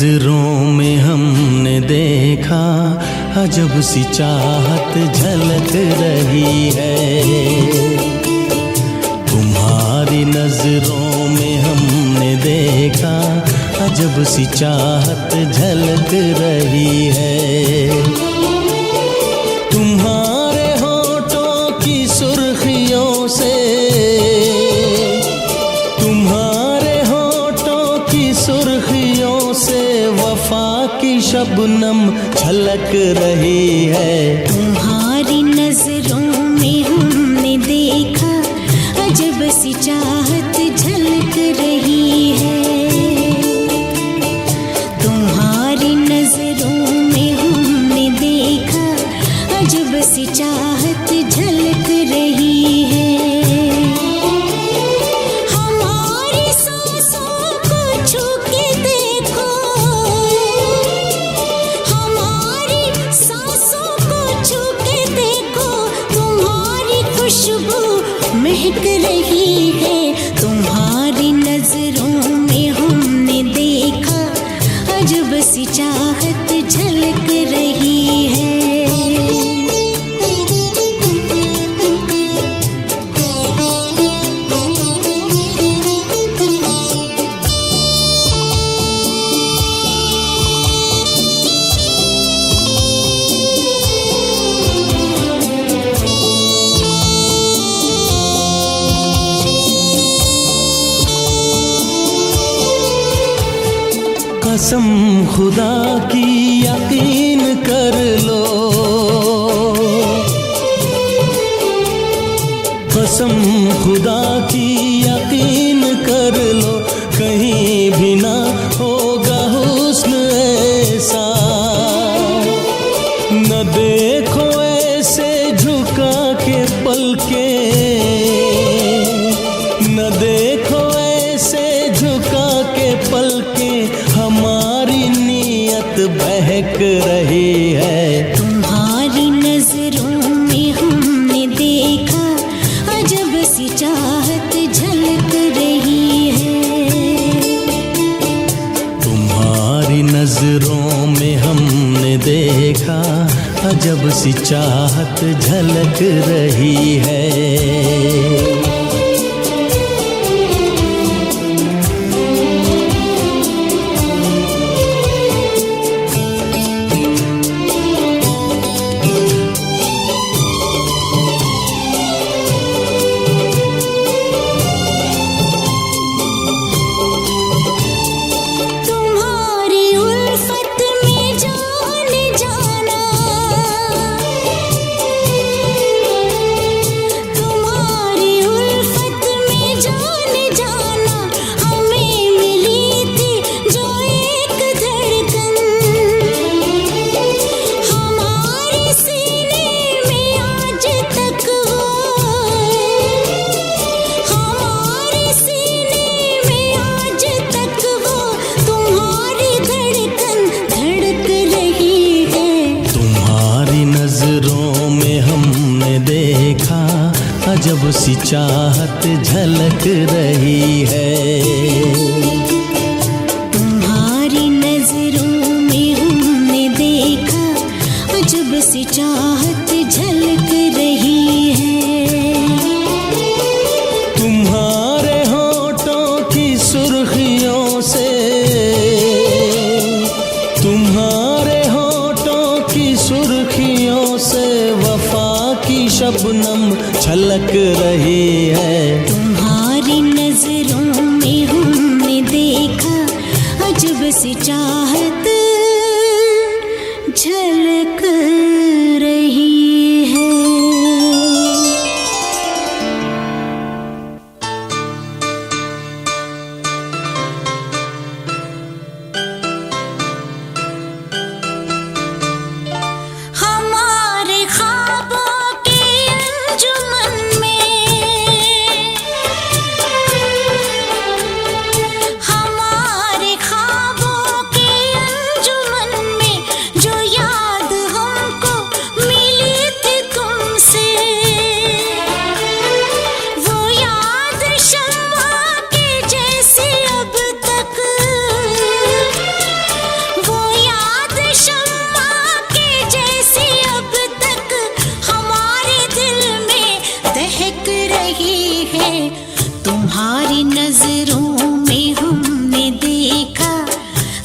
नजरों में हमने देखा अजब सी चाहत झलक रही है। तुम्हारी नजरों में हमने देखा अजब सी चाहत झलक रही है। तुम्हारे होठों की सुर्खियों से, तुम्हारे होठों की सुर्खियों से वफा की शबनम छलक रही है। तुम्हारी नजरों में हमने देखा अजब सी चाहत झलक रही है। तुम्हारी नजरों में हमने देखा अजब सी चाहत झलक रही है। हमारी सांसों को छू के देखो, हमारी सांसों को छू के देखो, तुम्हारी खुशबू महक रही है। तुम्हारी नजरों में हमने देखा अजब सी चाहत झलक रही है। कसम खुदा की यकीन कर लो, कसम खुदा की यकीन कर लो, कहीं भी ना होगा हुस्न ऐसा। न देखो ऐसे झुका के पलके, न देखो ऐसे झुका के पलके, हमारी नीयत बहक रही है। तुम्हारी नजरों में हमने देखा अजब सी चाहत झलक रही है। तुम्हारी नजरों में हमने देखा अजब सी चाहत झलक रही है। अजब सी चाहत झलक रही है। तुम्हारी नजरों में हमने देखा अजब सी चाहत झलक रही है। तुम्हारे होठों की सुर्खियों से, तुम्हारे होठों की सुर्खियों से वफा की शबनम छलक रही है। तुम्हारी नजरों में हमने देखा अजब सी चाहत झलक रही है। हमारे ख्वाबों की अंजुमन में जो याद रही है। तुम्हारी नजरों में हमने देखा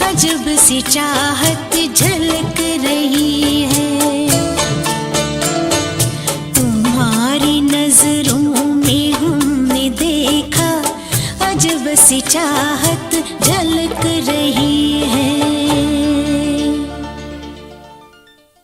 अजब सी चाहत झलक रही है। तुम्हारी नजरों में हमने देखा अजब सी चाहत